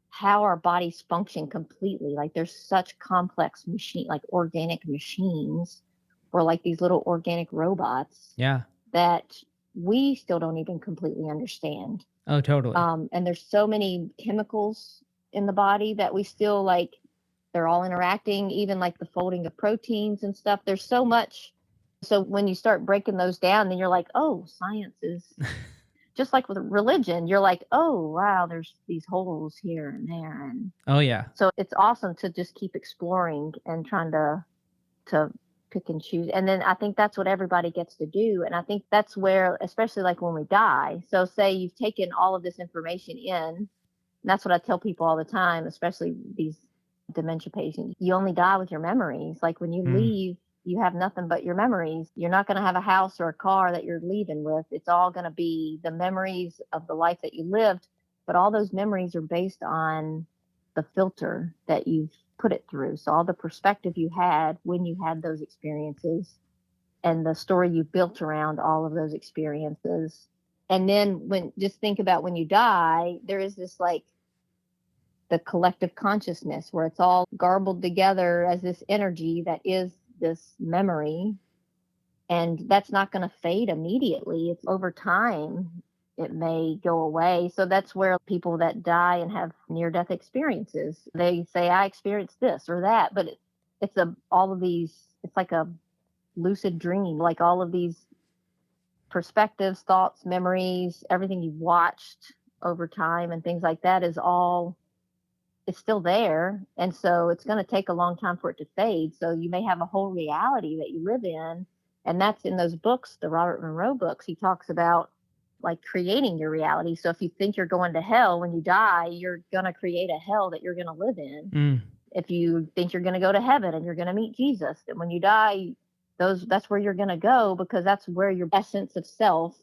how our bodies function completely. Like there's such complex machine, like organic machines, or like these little organic robots Yeah. that we still don't even completely understand. Oh, totally. And there's so many chemicals in the body that we still like, they're all interacting, even like the folding of proteins and stuff. There's so much. So when you start breaking those down, then you're like, oh, science is just like with religion. You're like, oh, wow, there's these holes here and there. And Oh, yeah. so it's awesome to just keep exploring and trying to pick and choose. And then I think that's what everybody gets to do. And I think that's where, especially like when we die. So say you've taken all of this information in, and that's what I tell people all the time, especially these dementia patients. You only die with your memories. Like when you Mm. leave, you have nothing but your memories. You're not going to have a house or a car that you're leaving with. It's all going to be the memories of the life that you lived. But all those memories are based on the filter that you've put it through. So all the perspective you had when you had those experiences and the story you built around all of those experiences. And then just think about when you die, there is this like the collective consciousness where it's all garbled together as this energy that is this memory. And that's not going to fade immediately. It's over time, it may go away. So that's where people that die and have near death experiences, they say, I experienced this or that. But all of these, it's like a lucid dream, like all of these perspectives, thoughts, memories, everything you've watched over time and things like that is all, it's still there. And so it's going to take a long time for it to fade. So you may have a whole reality that you live in. And that's in those books, the Robert Monroe books. He talks about like creating your reality. So if you think you're going to hell when you die, you're going to create a hell that you're going to live in. Mm. If you think you're going to go to heaven and you're going to meet Jesus, and when you die, that's where you're going to go, because that's where your essence of self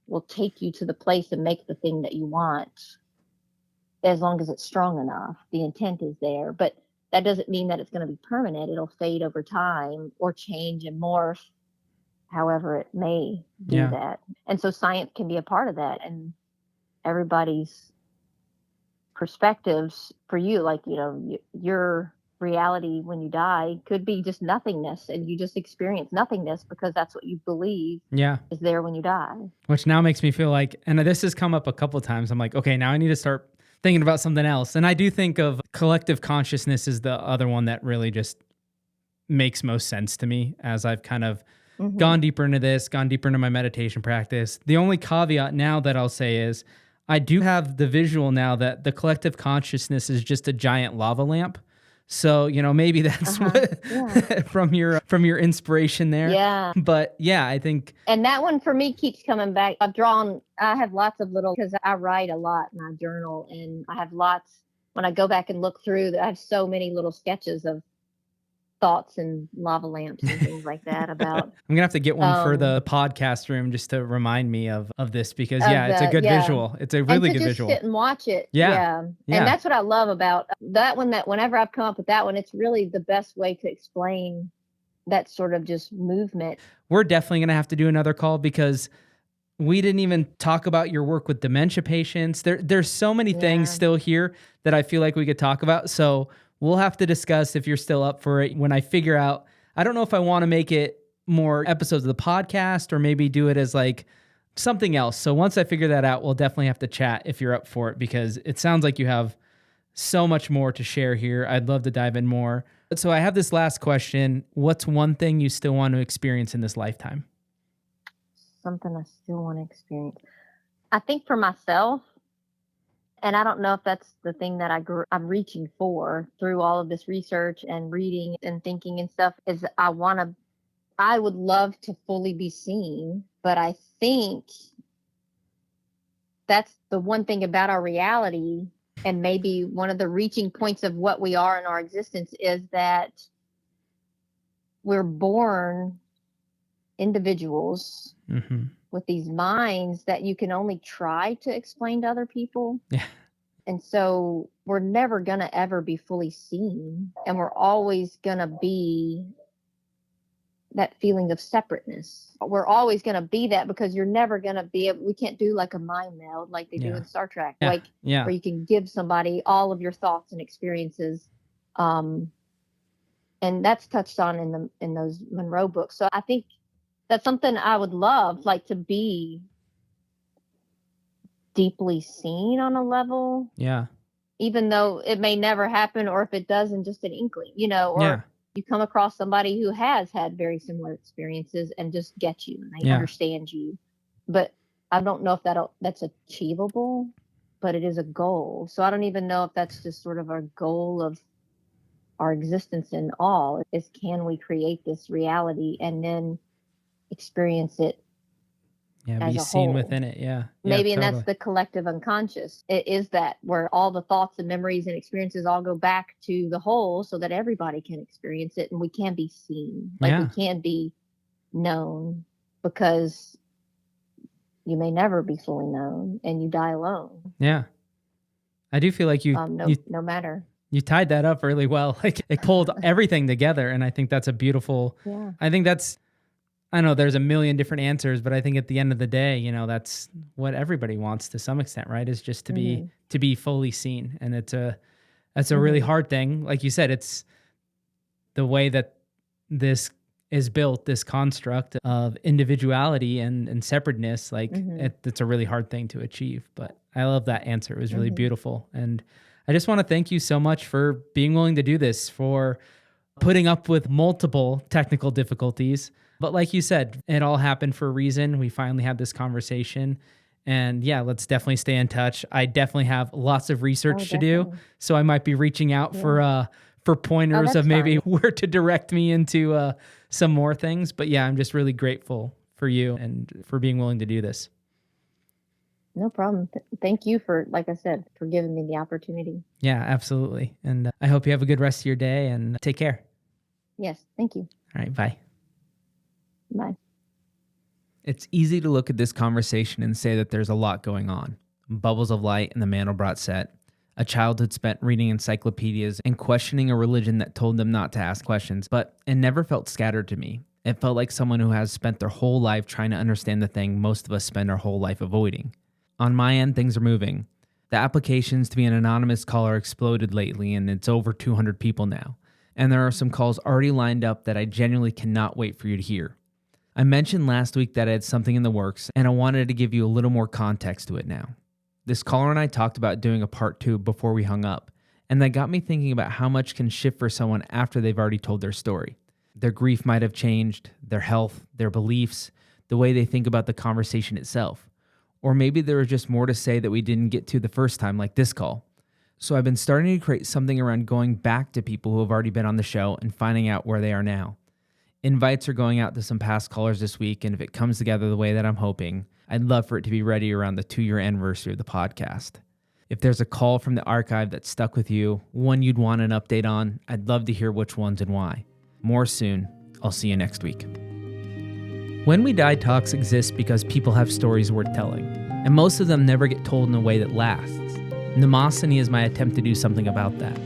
will take you to the place and make the thing that you want, as long as it's strong enough. The intent is there, but that doesn't mean that it's going to be permanent. It'll fade over time or change and morph, however it may do Yeah. that. And so science can be a part of that, and everybody's perspectives for you, like, your reality when you die could be just nothingness, and you just experience nothingness because that's what you believe Yeah. is there when you die. Which now makes me feel like, and this has come up a couple of times. I'm like, okay, now I need to start thinking about something else. And I do think of collective consciousness as the other one that really just makes most sense to me as I've kind of gone deeper into this, gone deeper into my meditation practice. The only caveat now that I'll say is I do have the visual now that the collective consciousness is just a giant lava lamp. So, maybe that's what from your inspiration there. Yeah. But yeah, I think. And that one for me keeps coming back. I have lots of little, because I write a lot in my journal, and I have lots, when I go back and look through, I have so many little sketches of thoughts and lava lamps and things like that about. I'm gonna have to get one for the podcast room just to remind me of this, because it's a good visual. It's a really good visual. Sit and watch it. Yeah. And that's what I love about that one, that whenever I've come up with that one, it's really the best way to explain that sort of just movement. We're definitely gonna have to do another call, because we didn't even talk about your work with dementia patients. There's so many things still here that I feel like we could talk about. So we'll have to discuss, if you're still up for it, when I figure out. I don't know if I want to make it more episodes of the podcast or maybe do it as like something else. So once I figure that out, we'll definitely have to chat if you're up for it, because it sounds like you have so much more to share here. I'd love to dive in more. So I have this last question. What's one thing you still want to experience in this lifetime? Something I still want to experience. I think for myself, and I don't know if that's the thing that I'm reaching for through all of this research and reading and thinking and stuff, is I would love to fully be seen. But I think that's the one thing about our reality, and maybe one of the reaching points of what we are in our existence, is that we're born individuals with these minds that you can only try to explain to other people. Yeah. And so we're never going to ever be fully seen. And we're always going to be that feeling of separateness. We're always going to be that, because you're never going to be we can't do like a mind meld like they do in Star Trek, where you can give somebody all of your thoughts and experiences. And that's touched on in those Monroe books. So I think that's something I would love, like, to be deeply seen on a level. Yeah. Even though it may never happen, or if it doesn't, just an inkling, or you come across somebody who has had very similar experiences and just get you and they understand you. But I don't know if that's achievable, but it is a goal. So I don't even know if that's just sort of our goal of our existence in all, is can we create this reality and then experience it as be a seen whole within it. Maybe. And that's the collective unconscious. It is that where all the thoughts and memories and experiences all go back to the whole, so that everybody can experience it and we can be seen, like we can be known, because you may never be fully known and you die alone. I do feel like no matter. You tied that up really well. Like, it pulled everything together, and I think that's a beautiful. I think that's. I know there's a million different answers, but I think at the end of the day, that's what everybody wants to some extent, right? Is just to be fully seen. And that's a really hard thing. Like you said, it's the way that this is built, this construct of individuality and separateness. Like it's a really hard thing to achieve, but I love that answer. It was really beautiful. And I just want to thank you so much for being willing to do this, for putting up with multiple technical difficulties. But like you said, it all happened for a reason. We finally had this conversation. And let's definitely stay in touch. I definitely have lots of research to do. So I might be reaching out for pointers of maybe where to direct me into some more things. But I'm just really grateful for you and for being willing to do this. No problem. Thank you for, like I said, for giving me the opportunity. Yeah, absolutely. And I hope you have a good rest of your day, and take care. Yes, thank you. All right, bye. Bye. It's easy to look at this conversation and say that there's a lot going on. Bubbles of light in the Mandelbrot set, a childhood spent reading encyclopedias and questioning a religion that told them not to ask questions, but it never felt scattered to me. It felt like someone who has spent their whole life trying to understand the thing most of us spend our whole life avoiding. On my end, things are moving. The applications to be an anonymous caller exploded lately, and it's over 200 people now. And there are some calls already lined up that I genuinely cannot wait for you to hear. I mentioned last week that I had something in the works, and I wanted to give you a little more context to it now. This caller and I talked about doing a part 2 before we hung up, and that got me thinking about how much can shift for someone after they've already told their story. Their grief might have changed, their health, their beliefs, the way they think about the conversation itself. Or maybe there was just more to say that we didn't get to the first time, like this call. So I've been starting to create something around going back to people who have already been on the show and finding out where they are now. Invites are going out to some past callers this week, and if it comes together the way that I'm hoping, I'd love for it to be ready around the 2-year anniversary of the podcast. If there's a call from the archive that stuck with you, one you'd want an update on, I'd love to hear which ones and why. More soon. I'll see you next week. When We Die Talks exist because people have stories worth telling, and most of them never get told in a way that lasts. Mnemosiny is my attempt to do something about that.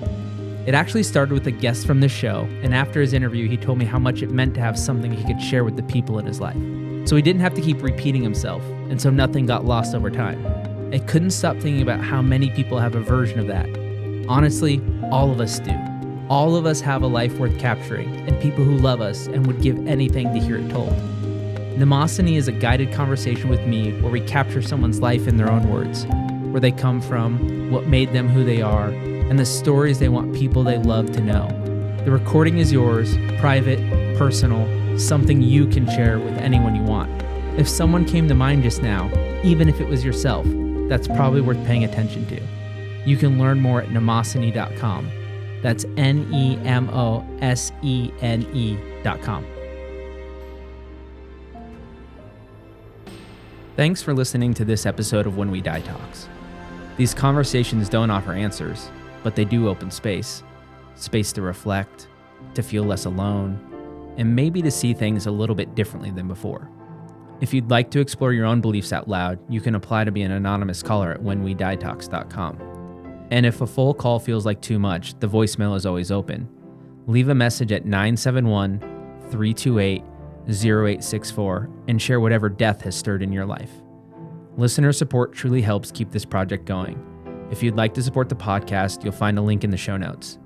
It actually started with a guest from the show, and after his interview, he told me how much it meant to have something he could share with the people in his life. So he didn't have to keep repeating himself, and so nothing got lost over time. I couldn't stop thinking about how many people have a version of that. Honestly, all of us do. All of us have a life worth capturing, and people who love us and would give anything to hear it told. Mnemosiny is a guided conversation with me where we capture someone's life in their own words, where they come from, what made them who they are, and the stories they want people they love to know. The recording is yours, private, personal, something you can share with anyone you want. If someone came to mind just now, even if it was yourself, that's probably worth paying attention to. You can learn more at mnemosiny.com. That's NEMOSENE.com. Thanks for listening to this episode of When We Die Talks. These conversations don't offer answers, but they do open space. Space to reflect, to feel less alone, and maybe to see things a little bit differently than before. If you'd like to explore your own beliefs out loud, you can apply to be an anonymous caller at whenwedietalks.com. And if a full call feels like too much, the voicemail is always open. Leave a message at 971-328-0864 and share whatever death has stirred in your life. Listener support truly helps keep this project going. If you'd like to support the podcast, you'll find a link in the show notes.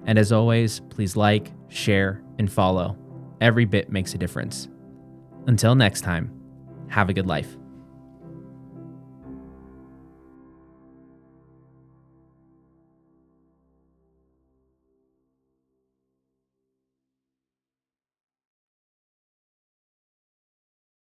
And as always, please like, share, and follow. Every bit makes a difference. Until next time, have a good life.